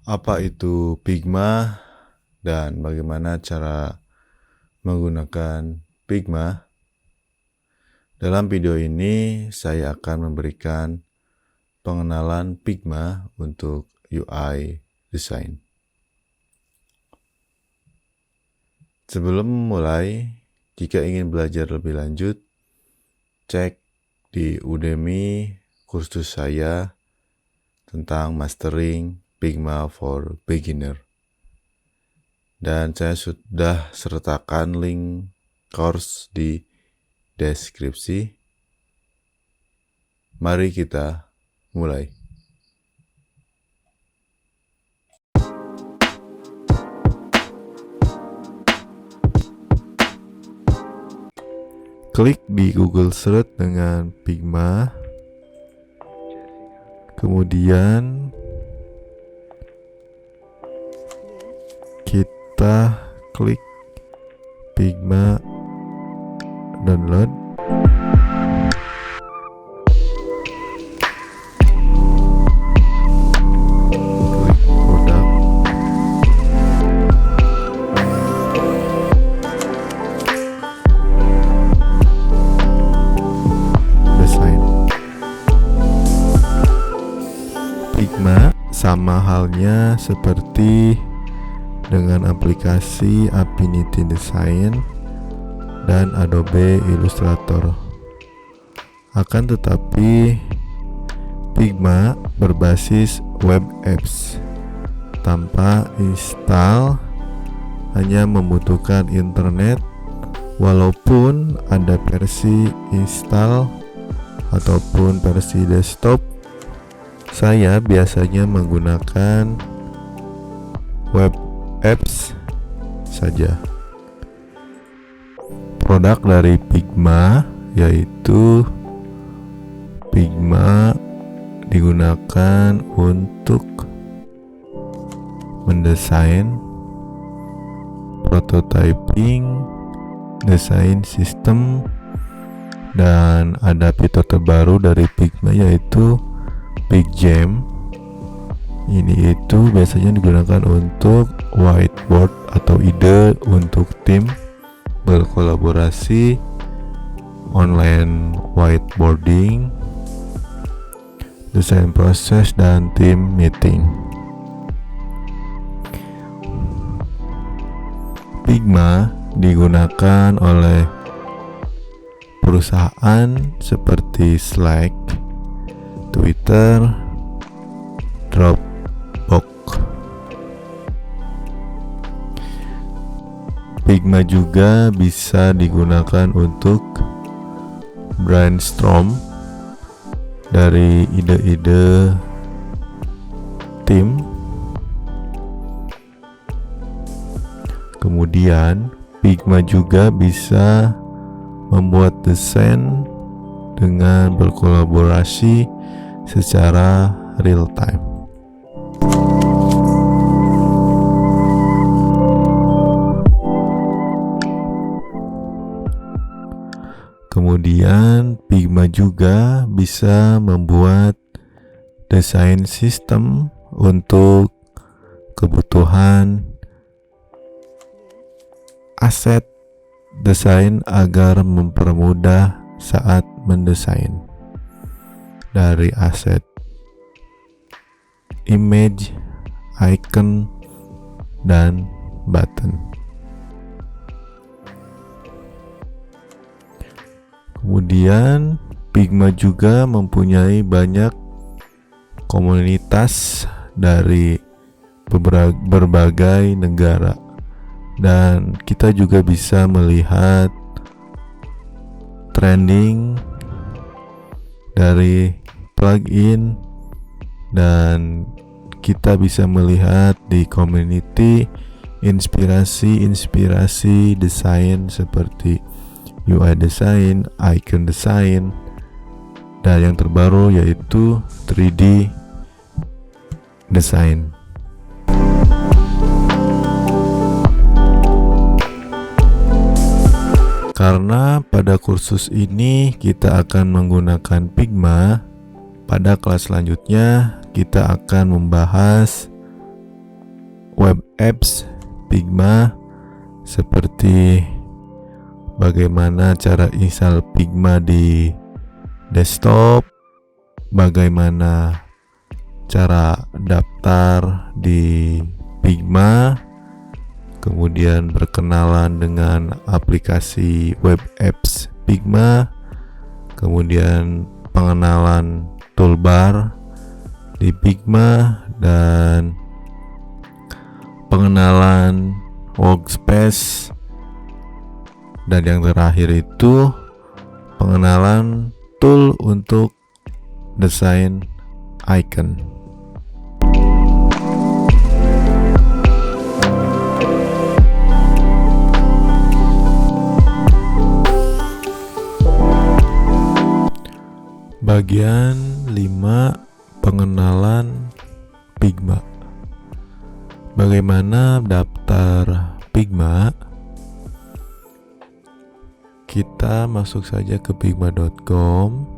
Apa itu Figma dan bagaimana cara menggunakan Figma? Dalam video ini saya akan memberikan pengenalan Figma untuk UI design. Sebelum memulai, jika ingin belajar lebih lanjut, cek di Udemy kursus saya tentang mastering Figma for beginner. Dan saya sudah sertakan link course di deskripsi. Mari kita mulai. Klik di Google Search dengan Figma. Kemudian kita klik Figma download. Klik produk. Desain. Figma sama halnya seperti dengan aplikasi Affinity Design dan Adobe Illustrator. Akan tetapi Figma berbasis web apps tanpa install, hanya membutuhkan internet. Walaupun ada versi install ataupun versi desktop, saya biasanya menggunakan web apps saja. Produk dari Figma yaitu Figma digunakan untuk mendesain, prototyping, desain sistem, dan ada fitur terbaru dari Figma yaitu FigJam. Ini itu biasanya digunakan untuk whiteboard atau ide untuk tim berkolaborasi, online whiteboarding, desain proses, dan tim meeting. Figma digunakan oleh perusahaan seperti Slack, Twitter, Dropbox. Figma juga bisa digunakan untuk brainstorm dari ide-ide tim. Kemudian Figma juga bisa membuat desain dengan berkolaborasi secara real time. Kemudian Figma juga bisa membuat desain sistem untuk kebutuhan aset desain agar mempermudah saat mendesain. Dari aset image, icon, dan button. Kemudian Figma juga mempunyai banyak komunitas dari berbagai negara, dan kita juga bisa melihat trending dari plugin, dan kita bisa melihat di community inspirasi desain seperti UI design, icon design, dan yang terbaru yaitu 3D design. Karena pada kursus ini kita akan menggunakan Figma, pada kelas selanjutnya kita akan membahas web apps Figma, seperti bagaimana cara install Figma di desktop, bagaimana cara daftar di Figma, kemudian berkenalan dengan aplikasi web apps Figma, kemudian pengenalan toolbar di Figma, dan pengenalan workspace, dan yang terakhir itu pengenalan tool untuk desain icon. Bagian 5, pengenalan Figma. Bagaimana daftar Figma? Kita masuk saja ke figma.com,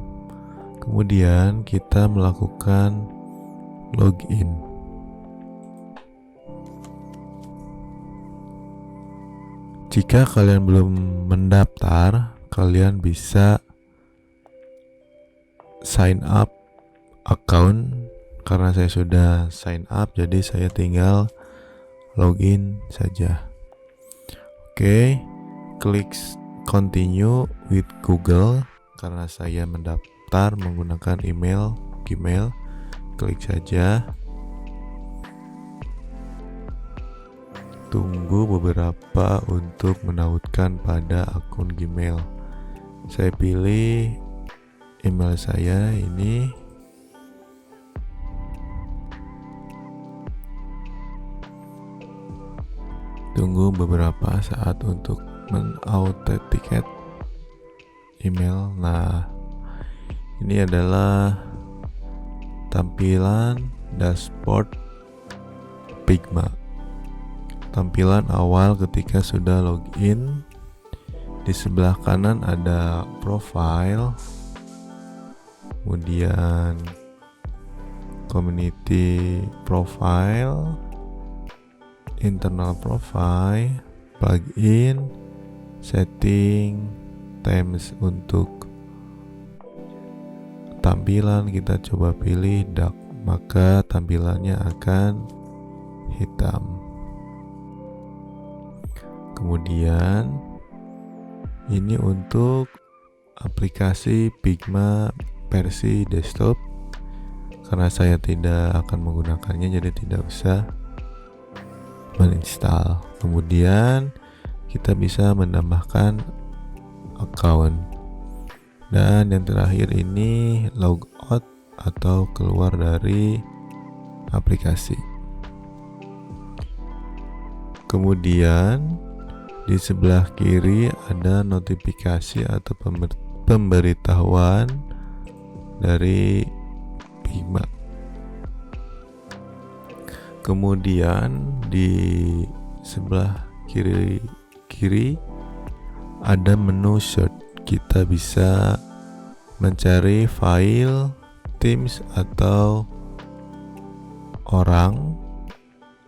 kemudian kita melakukan login. Jika kalian belum mendaftar, kalian bisa sign up account. Karena saya sudah sign up, jadi saya tinggal login saja. Oke, klik continue with Google. Karena saya mendaftar menggunakan email Gmail, klik saja. Tunggu beberapa untuk menautkan pada akun Gmail. Saya pilih email saya ini. Tunggu beberapa saat untuk men-authenticate email. Nah, ini adalah tampilan dashboard Figma. Tampilan awal ketika sudah login. Di sebelah kanan ada profile, kemudian community profile, internal profile, plugin, setting, themes. Untuk tampilan kita coba pilih dark, maka tampilannya akan hitam. Kemudian ini untuk aplikasi Figma versi desktop. Karena saya tidak akan menggunakannya, jadi tidak usah menginstal. Kemudian kita bisa menambahkan account. Dan yang terakhir ini logout atau keluar dari aplikasi. Kemudian di sebelah kiri ada notifikasi atau pemberitahuan dari Figma. Kemudian di sebelah kiri ada menu search. Kita bisa mencari file, themes, atau orang,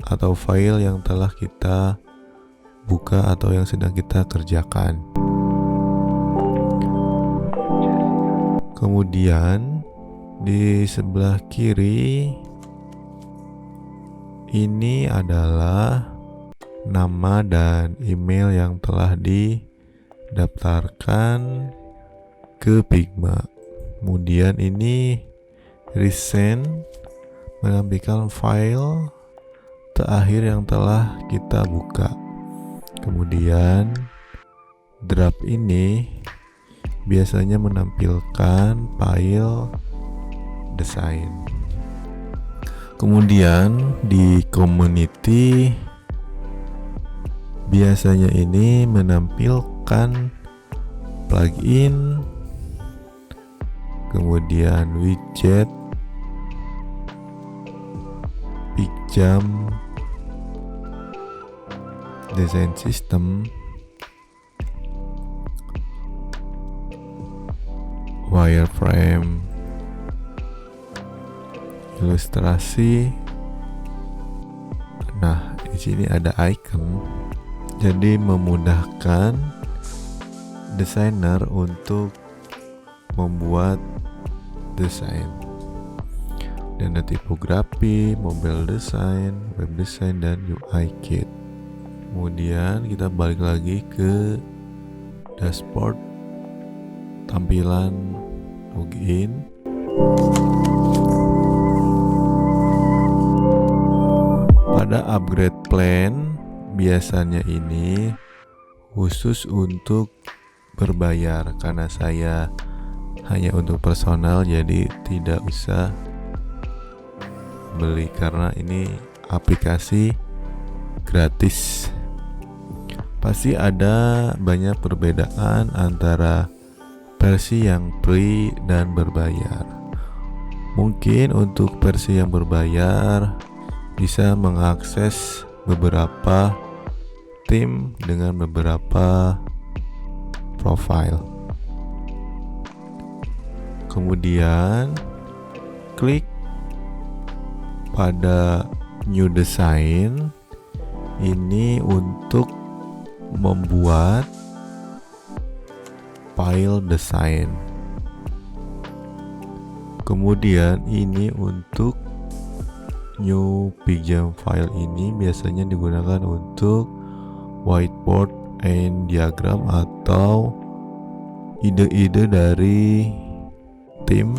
atau file yang telah kita buka atau yang sedang kita kerjakan. Kemudian di sebelah kiri ini adalah nama dan email yang telah didaftarkan ke Figma. Kemudian ini recent, menampilkan file terakhir yang telah kita buka. Kemudian draft ini biasanya menampilkan file desain. Kemudian di community biasanya ini menampilkan plugin, kemudian widget, Pixam, design system, wireframe, ilustrasi. Nah, Di sini ada icon, jadi memudahkan desainer untuk membuat desain. Dan ada tipografi, mobile design, web design, dan UI kit. Kemudian kita balik lagi ke dashboard, tampilan login. Pada upgrade plan biasanya ini khusus untuk berbayar, karena saya hanya untuk personal jadi tidak usah beli karena ini aplikasi gratis. Pasti ada banyak perbedaan antara versi yang free dan berbayar. Mungkin untuk versi yang berbayar bisa mengakses beberapa tim dengan beberapa profile. Kemudian klik pada new design ini untuk membuat file desain. Kemudian ini untuk new pixel file ini biasanya digunakan untuk whiteboard and diagram atau ide-ide dari tim.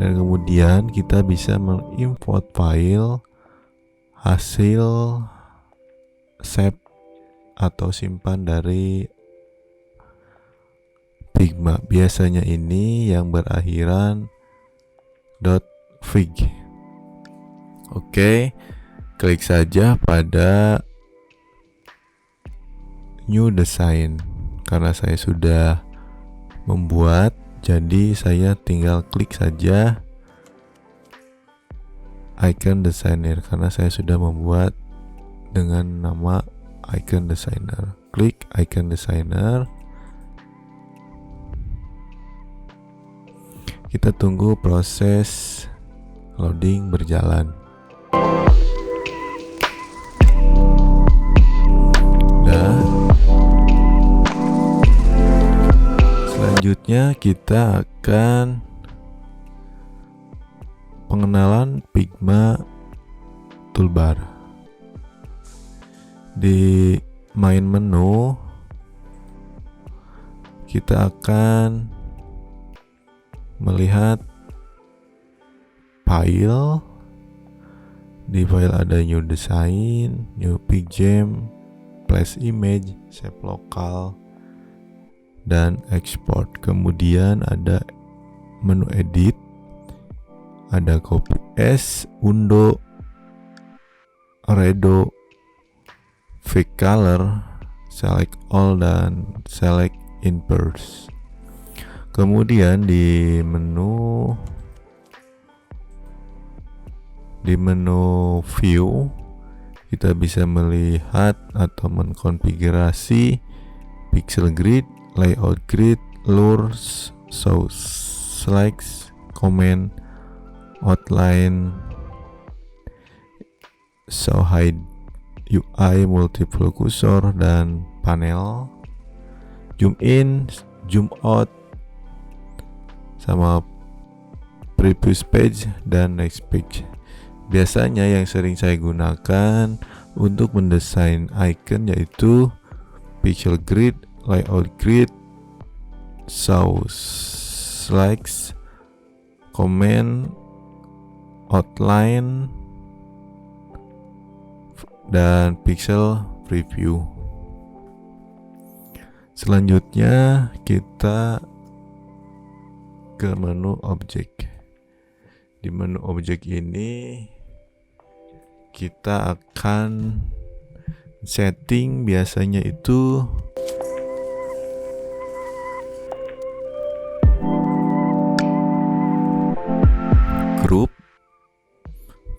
Dan kemudian kita bisa mengimport file hasil save atau simpan dari Figma. Biasanya ini yang berakhiran .fig. Oke, klik saja pada new design. Karena saya sudah membuat, jadi saya tinggal klik saja icon designer karena saya sudah membuat dengan nama icon designer. Klik icon designer. Kita tunggu proses loading berjalan. Selanjutnya kita akan pengenalan Figma toolbar. Di main menu kita akan melihat file. Di file ada new design, new pixel, place image, save lokal, dan export. Kemudian ada menu edit, ada copy as, undo, redo, fix color, select all, dan select inverse. Kemudian di menu view kita bisa melihat atau mengkonfigurasi pixel grid, layout grid, lures, show slides, comment, outline, show hide UI, multiple cursor, dan panel, zoom in, zoom out, sama previous page dan next page. Biasanya yang sering saya gunakan untuk mendesain icon yaitu pixel grid, layout grid, show slides, comment, outline, dan pixel preview. Selanjutnya kita ke menu objek. Di menu objek ini kita akan setting, biasanya itu group,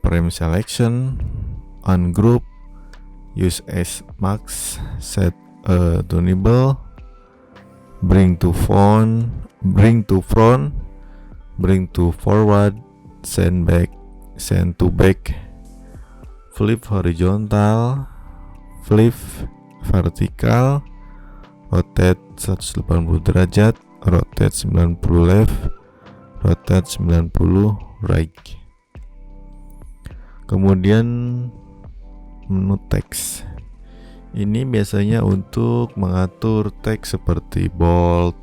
frame selection, ungroup, use as max, set to enable, bring to front, bring to forward, send back, send to back, flip horizontal, flip vertikal, rotate 180 derajat, rotate 90 left, rotate 90 right. Kemudian menu teks. Ini biasanya untuk mengatur teks seperti bold,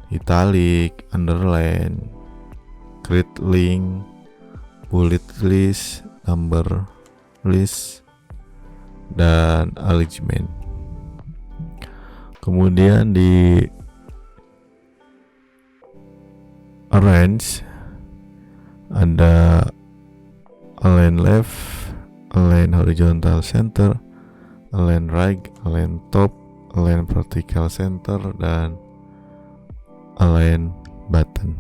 italic, underline, grid link, bullet list, number list, dan alignment. Kemudian di arrange ada align left, align horizontal center, align right, align top, align vertical center, dan align button.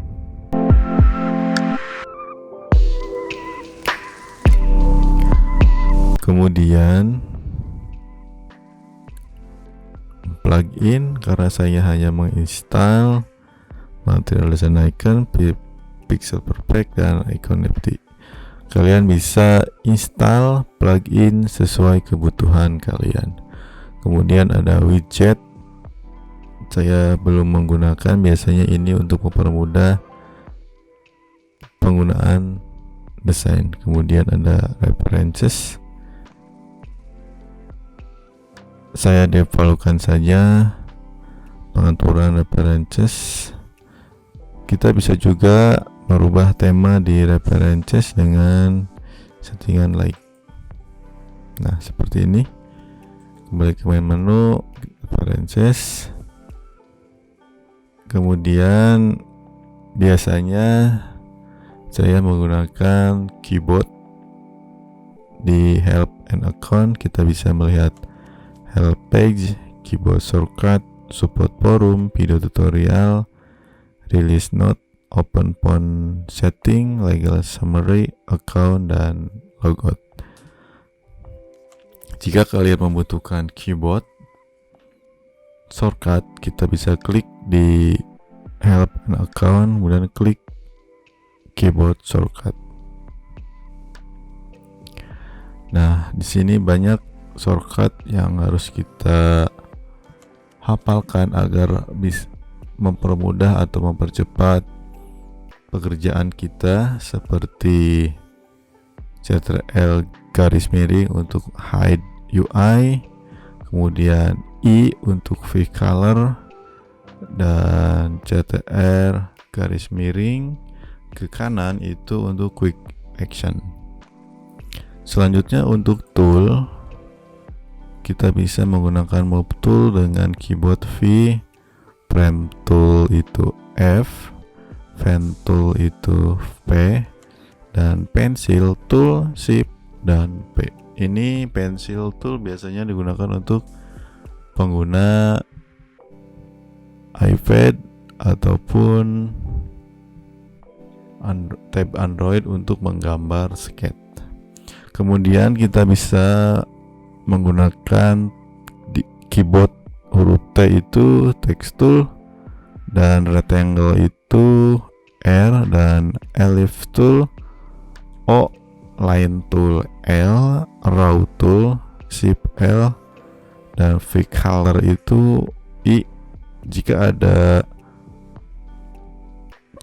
Kemudian plugin, karena saya hanya menginstal material design icon, pixel perfect, dan icon FD. Kalian bisa install plugin sesuai kebutuhan kalian. Kemudian ada widget, saya belum menggunakan, biasanya ini untuk mempermudah penggunaan desain. Kemudian ada references, saya defaultkan saja pengaturan references. Kita bisa juga merubah tema di references dengan settingan like. Nah, seperti ini. Kembali ke main menu references. Kemudian biasanya saya menggunakan keyboard. Di help and account kita bisa melihat help page, keyboard shortcut, support forum, video tutorial, release note, open font setting, legal summary, account, dan logout. Jika kalian membutuhkan keyboard shortcut, kita bisa klik di help and account, kemudian klik keyboard shortcut. Nah, di sini banyak shortcut yang harus kita hafalkan agar bisa mempermudah atau mempercepat pekerjaan kita, seperti Ctrl garis miring untuk hide UI, kemudian I untuk V color, dan Ctrl garis miring ke kanan itu untuk quick action. Selanjutnya untuk tool, kita bisa menggunakan move tool dengan keyboard V, frame tool itu F, pen tool itu P, dan pencil tool Shift dan P. Ini pencil tool biasanya digunakan untuk pengguna iPad ataupun tab Android untuk menggambar sketch. Kemudian kita bisa menggunakan di keyboard huruf T itu text tool, dan rectangle itu R, dan ellipse tool O, line tool L, raw tool shift L, dan V color itu I. Jika ada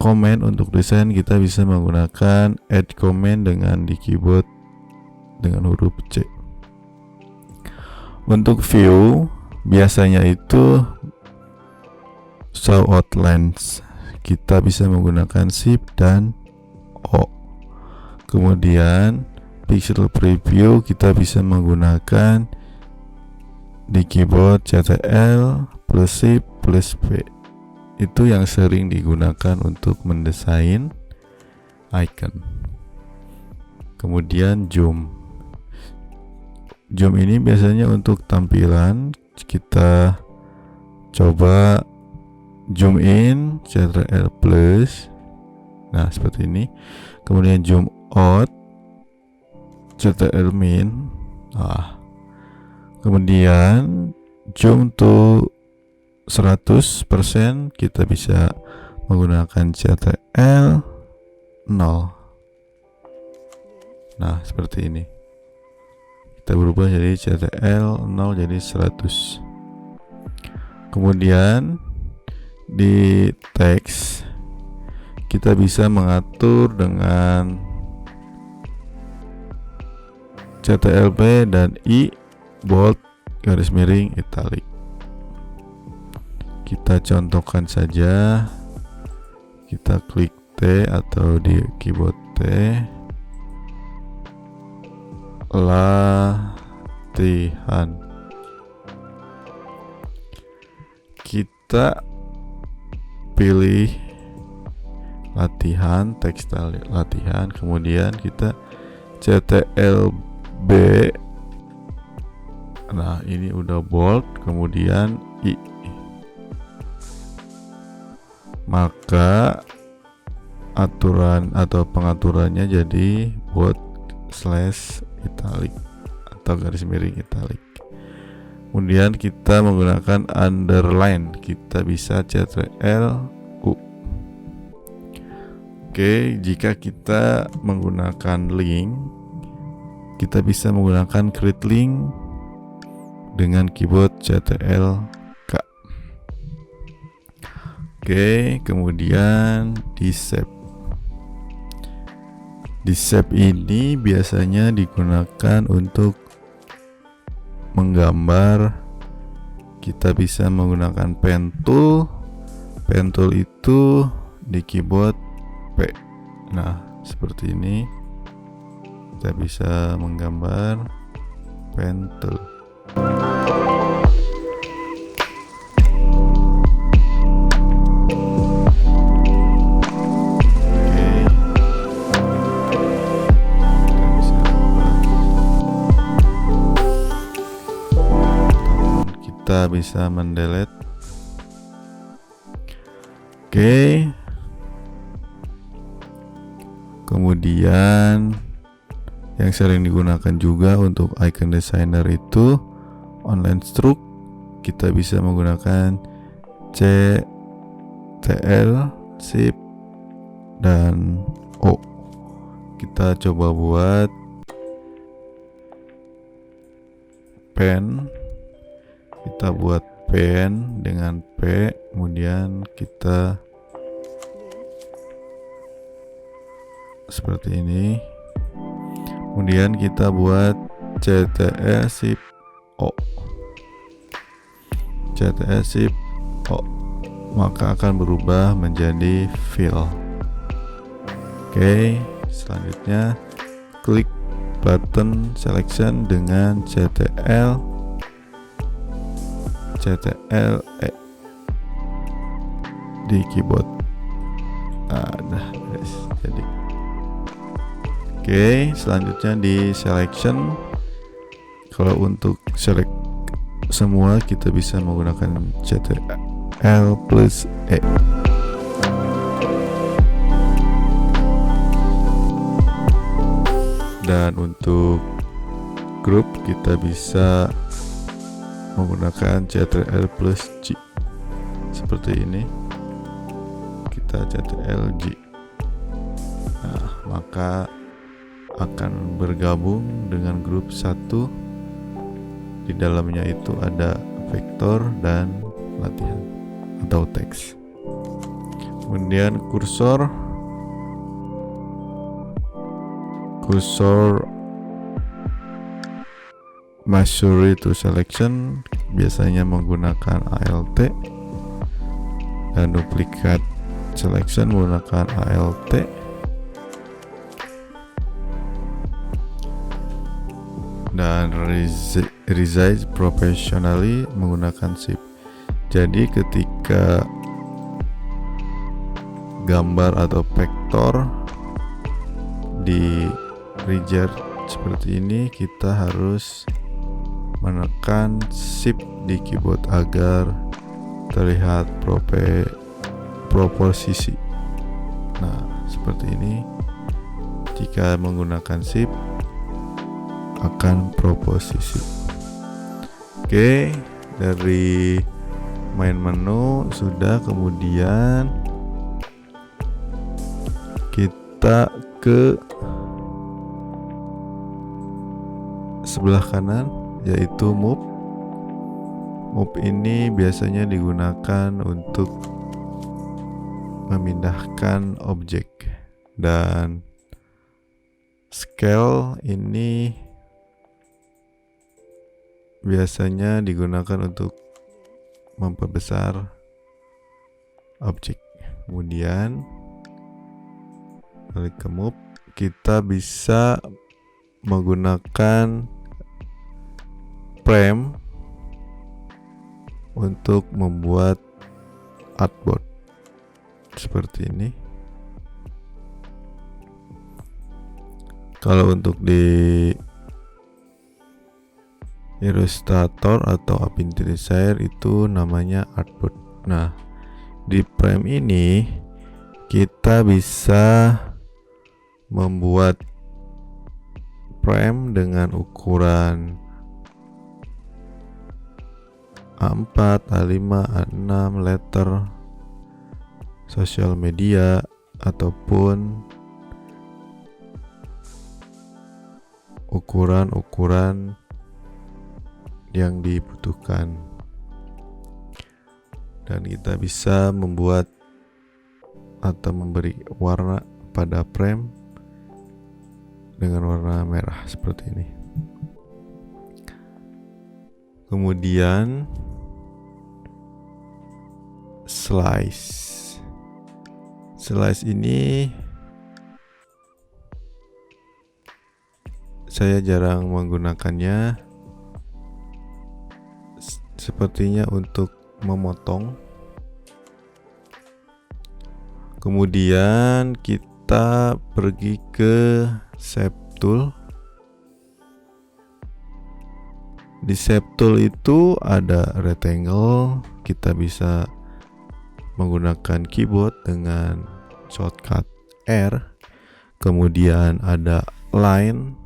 comment untuk desain, kita bisa menggunakan add comment dengan di keyboard dengan huruf C. Untuk view biasanya itu show outlines, kita bisa menggunakan Shift dan O. Kemudian pixel preview kita bisa menggunakan di keyboard Ctrl plus Shift plus V. Itu yang sering digunakan untuk mendesain icon. Kemudian zoom ini biasanya untuk tampilan. Kita coba zoom in, Ctrl plus, nah seperti ini. Kemudian zoom out, Ctrl min. Kemudian zoom to 100%, kita bisa menggunakan Ctrl 0. Nah seperti ini. kita berubah jadi CTRL 0 jadi 100. Kemudian di teks kita bisa mengatur dengan CTRL-P dan I, bold, garis miring, italic. Kita contohkan saja, kita klik T atau di keyboard T, latihan. Kita pilih latihan, teks latihan, kemudian kita CTRL B. Nah, ini udah bold, kemudian I. Maka aturan atau pengaturannya jadi bold slash italic atau garis miring italic. Kemudian kita menggunakan underline, kita bisa CTRL U. Oke, jika kita menggunakan link, kita bisa menggunakan create link dengan keyboard CTRL K. Oke, kemudian di save. Di save ini biasanya digunakan untuk menggambar. Kita bisa menggunakan pen tool. Pen tool itu di keyboard P. Nah, seperti ini. Kita bisa menggambar pen tool. Kita bisa mendelete. Oke. Kemudian yang sering digunakan juga untuk icon designer itu online stroke. Kita bisa menggunakan CTRL, Shift, dan O. Kita coba buat pen. Kita buat pen dengan P, kemudian kita seperti ini. Kemudian kita buat CTRL Shift O. CTRL Shift O, maka akan berubah menjadi fill. Oke, selanjutnya klik button selection dengan CTRL E di keyboard. Nah, guys, jadi oke, selanjutnya di selection. Kalau untuk select semua kita bisa menggunakan CTRL plus E. Dan untuk group kita bisa menggunakan CTRL plus G seperti ini. Kita CTRL G. Nah, maka akan bergabung dengan grup 1. Di dalamnya itu ada vektor dan latihan atau teks. Kemudian kursor measure to selection biasanya menggunakan ALT, dan duplicate selection menggunakan ALT. Dan resize professionally menggunakan Shift. Jadi ketika gambar atau vektor di resize seperti ini, kita harus menekan Shift di keyboard agar terlihat proporsi. Nah, seperti ini. Jika menggunakan Shift akan proposisi. Oke, dari main menu sudah, kemudian kita ke sebelah kanan, yaitu move. Move ini biasanya digunakan untuk memindahkan objek, dan scale ini biasanya digunakan untuk memperbesar objek. Kemudian balik ke move, kita bisa menggunakan frame untuk membuat artboard seperti ini. Kalau untuk di Illustrator atau Affinity Designer itu namanya artboard. Nah, di frame ini kita bisa membuat frame dengan ukuran A4, A5, A6, letter, sosial media, ataupun ukuran-ukuran yang dibutuhkan. Dan kita bisa membuat atau memberi warna pada frame dengan warna merah seperti ini. Kemudian slice ini saya jarang menggunakannya, sepertinya untuk memotong. Kemudian kita pergi ke shape tool. Di shape tool itu ada rectangle, kita bisa menggunakan keyboard dengan shortcut R. Kemudian ada line,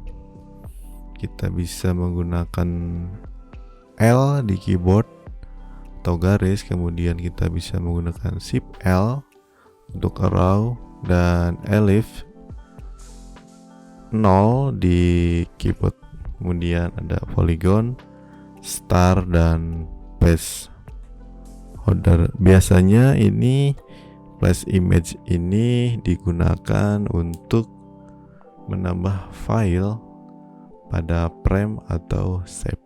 kita bisa menggunakan L di keyboard atau garis. Kemudian kita bisa menggunakan Shift L untuk arrow, dan ellipse 0 di keyboard. Kemudian ada polygon, star, dan place holder. Biasanya ini place image ini digunakan untuk menambah file pada frame atau shape.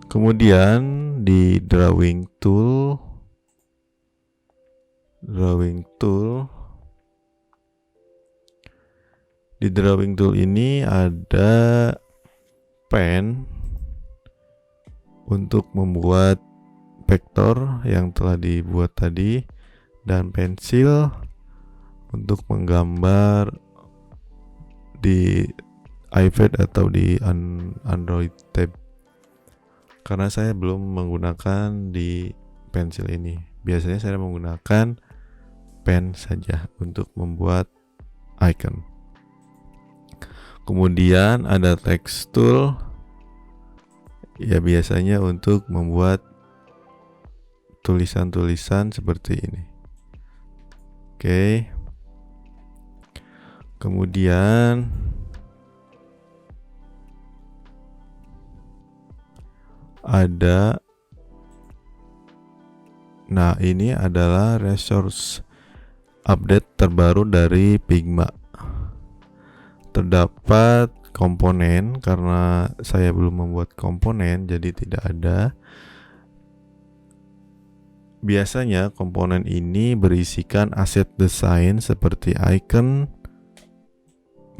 Kemudian di drawing tool ini ada pen untuk membuat vektor yang telah dibuat tadi, dan pensil untuk menggambar di iPad atau di Android tab. Karena saya belum menggunakan di pensil ini, biasanya saya menggunakan pen saja untuk membuat icon. Kemudian ada text tool, ya biasanya untuk membuat tulisan-tulisan seperti ini. Oke. Kemudian ada, nah ini adalah resource update terbaru dari Figma. Terdapat komponen, karena saya belum membuat komponen jadi tidak ada. Biasanya komponen ini berisikan aset desain seperti icon,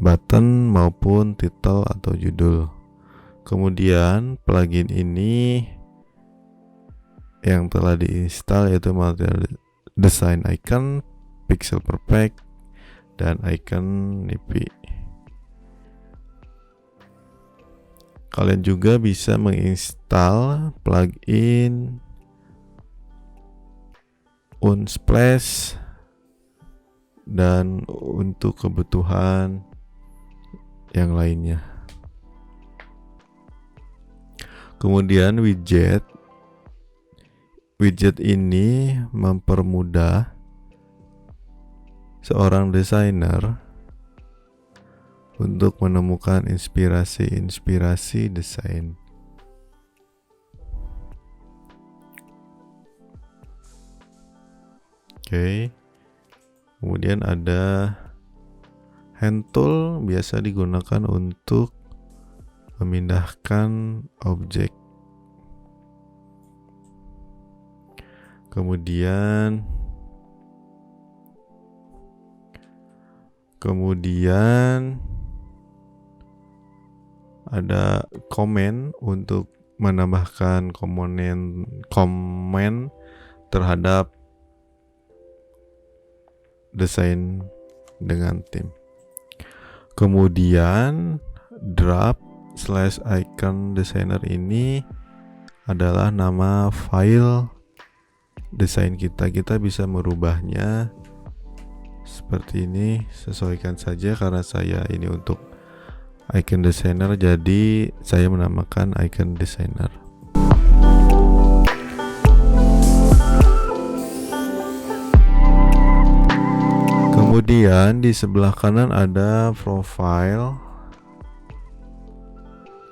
button, maupun title atau judul. Kemudian plugin ini yang telah diinstal yaitu Material Design Icon, Pixel Perfect, dan Icon Nipi. Kalian juga bisa menginstal plugin Unsplash dan untuk kebutuhan yang lainnya. Kemudian widget ini mempermudah seorang desainer untuk menemukan inspirasi desain. Oke. Kemudian ada hand tool, biasa digunakan untuk memindahkan objek. Kemudian ada komen untuk menambahkan komen terhadap desain dengan tim. Kemudian draft/icon designer ini adalah nama file desain kita. Kita bisa merubahnya seperti ini, sesuaikan saja. Karena saya ini untuk icon designer, jadi saya menamakan icon designer. Kemudian di sebelah kanan ada profile.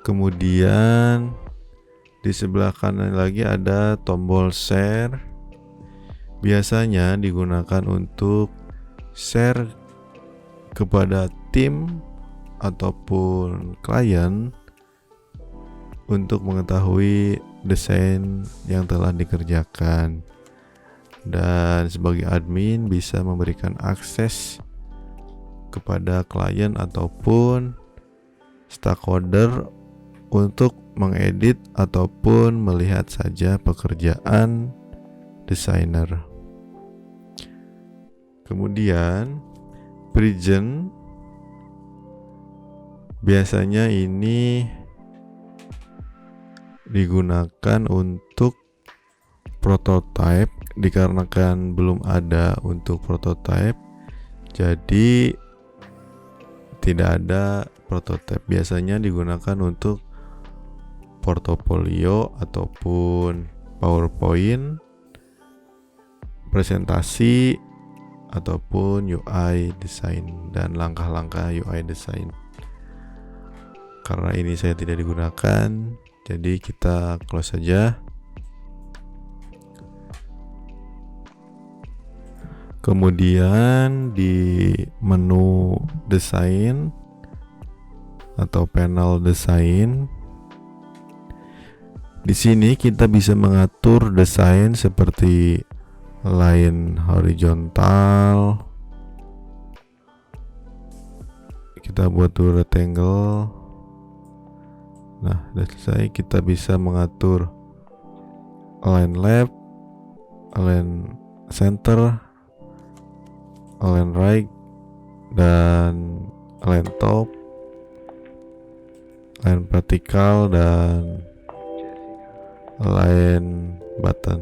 Kemudian di sebelah kanan lagi ada tombol share. Biasanya digunakan untuk share kepada tim ataupun klien untuk mengetahui desain yang telah dikerjakan. Dan sebagai admin bisa memberikan akses kepada klien ataupun stakeholder untuk mengedit ataupun melihat saja pekerjaan desainer. Kemudian present, biasanya ini digunakan untuk prototype. Dikarenakan belum ada untuk prototype, jadi tidak ada prototype. Biasanya digunakan untuk portofolio ataupun PowerPoint, presentasi ataupun UI design dan langkah-langkah UI design. Karena ini saya tidak digunakan, jadi kita close saja. Kemudian di menu desain atau panel desain, di sini kita bisa mengatur desain seperti line horizontal. Kita buat dulu rectangle. Nah, sudah selesai. Kita bisa mengatur align left, align center, align right, dan align top, align vertikal, dan align button.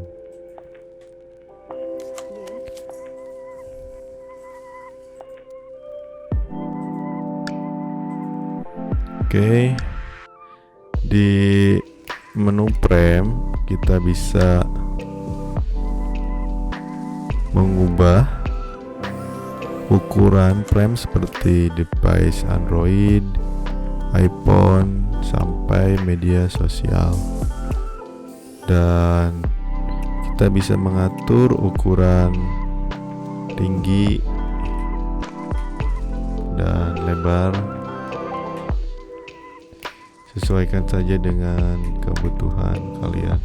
Oke, di menu frame kita bisa mengubah ukuran frame seperti device Android, iPhone, sampai media sosial. Dan kita bisa mengatur ukuran tinggi dan lebar. Sesuaikan saja dengan kebutuhan kalian.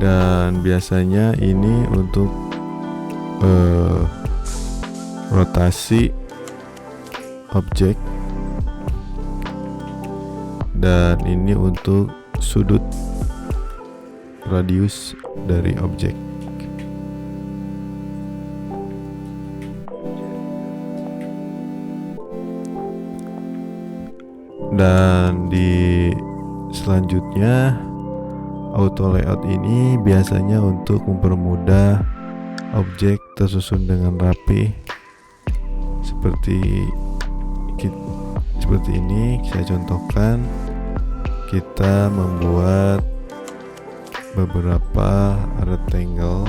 Dan biasanya ini untuk rotasi objek, dan ini untuk sudut radius dari objek. Dan di selanjutnya, auto layout ini biasanya untuk mempermudah objek tersusun dengan rapi seperti ini. Saya contohkan, kita membuat beberapa rectangle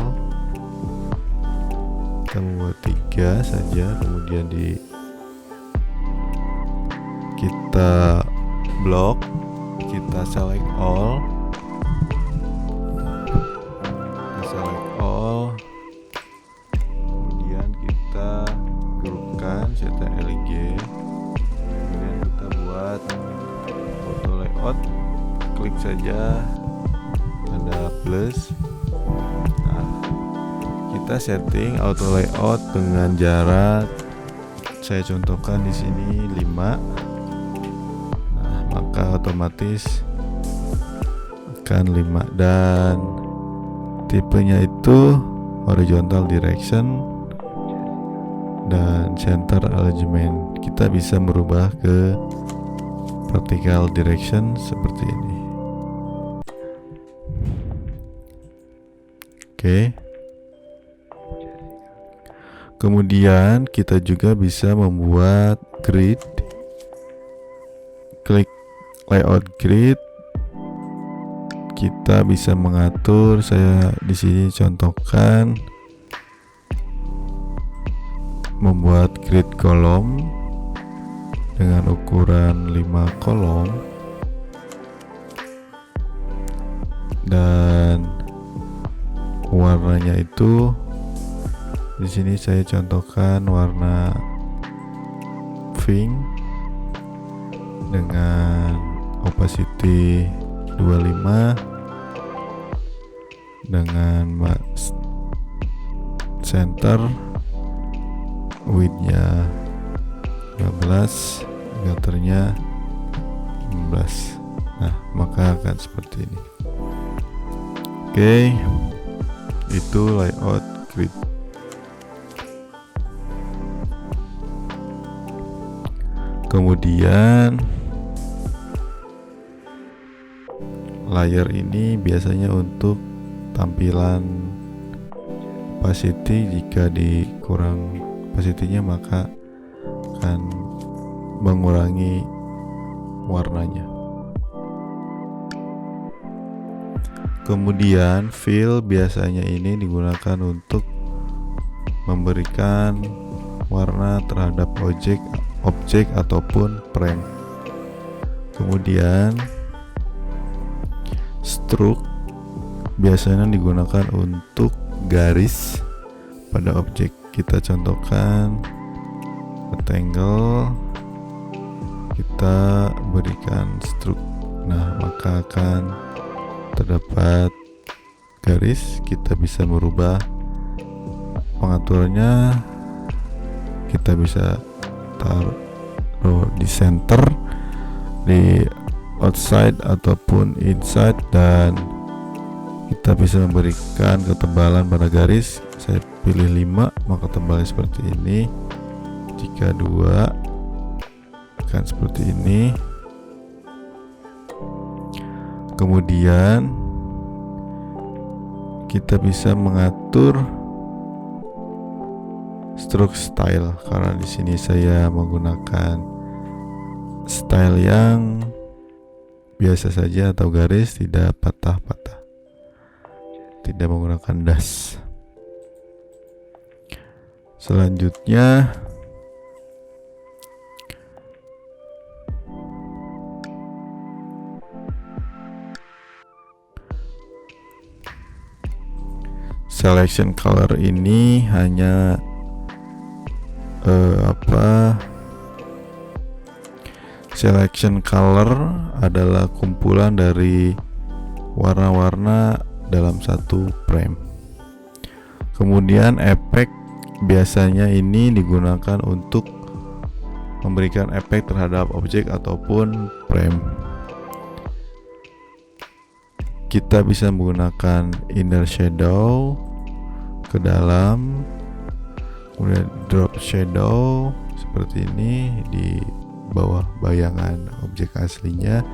3 saja, kemudian kita blok, kita select all, kemudian kita grupkan ctrl+g, kemudian kita buat auto layout, klik saja ada plus. Nah, kita setting auto layout dengan jarak, saya contohkan di sini 5. Nah, maka otomatis akan 5, dan tipenya itu horizontal direction dan center alignment. Kita bisa merubah ke vertical direction seperti ini. Oke. Kemudian kita juga bisa membuat grid. Klik layout grid. Kita bisa mengatur, saya di sini contohkan membuat grid kolom dengan ukuran 5 kolom, dan warnanya itu di sini saya contohkan warna pink dengan opacity 25 dengan center width-nya 15, gathernya 16. Nah, maka akan seperti ini. Oke, itu layout grid. Kemudian layer ini biasanya untuk tampilan opacity. Jika dikurang opacity-nya maka akan mengurangi warnanya. Kemudian fill biasanya ini digunakan untuk memberikan warna terhadap objek ataupun frame. Kemudian stroke biasanya digunakan untuk garis pada objek. Kita contohkan rectangle, kita berikan stroke. Nah, maka akan terdapat garis. Kita bisa merubah pengaturannya. Kita bisa taruh di center, di outside ataupun inside, dan kita bisa memberikan ketebalan pada garis. Saya pilih 5, maka tebalnya seperti ini. Jika 2 akan seperti ini. Kemudian kita bisa mengatur stroke style, karena di sini saya menggunakan style yang biasa saja atau garis, tidak patah-patah, tidak menggunakan dash. Selanjutnya selection color ini hanya selection color adalah kumpulan dari warna-warna dalam satu frame. Kemudian efek biasanya ini digunakan untuk memberikan efek terhadap objek ataupun frame. Kita bisa menggunakan inner shadow ke dalam, kemudian drop shadow seperti ini di bawah bayangan objek aslinya.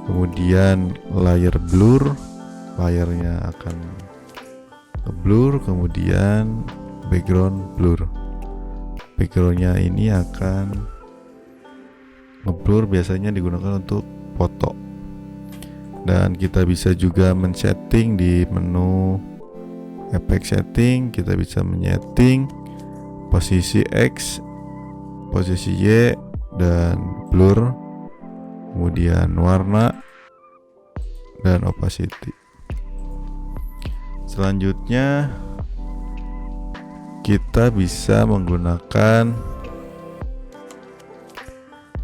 Kemudian layer blur, layernya akan blur. Kemudian background blur, backgroundnya ini akan ngeblur, biasanya digunakan untuk foto. Dan kita bisa juga men-setting di menu efek setting. Kita bisa men-setting posisi X, posisi Y, dan blur, kemudian warna dan opacity. Selanjutnya kita bisa menggunakan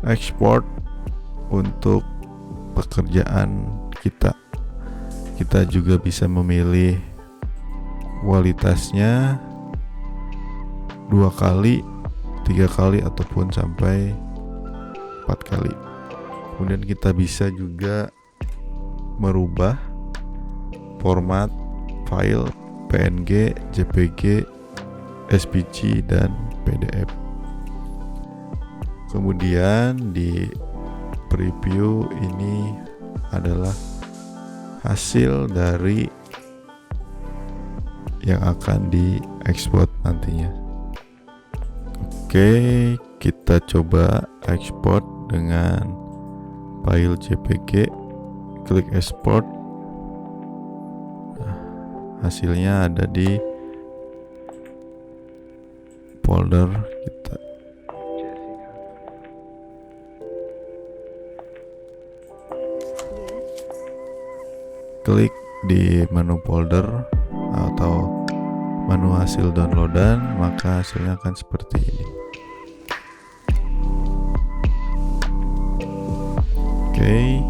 export untuk pekerjaan kita. Kita juga bisa memilih kualitasnya 2 kali, 3 kali, ataupun sampai 4 kali. Kemudian kita bisa juga merubah format file PNG, JPG, SVG, dan PDF. Kemudian di preview ini adalah hasil dari yang akan diekspor nantinya. Oke, kita coba ekspor dengan file JPG, klik export. Nah, hasilnya ada di folder kita. Klik di menu folder atau menu hasil downloadan, maka hasilnya akan seperti ini. Oke,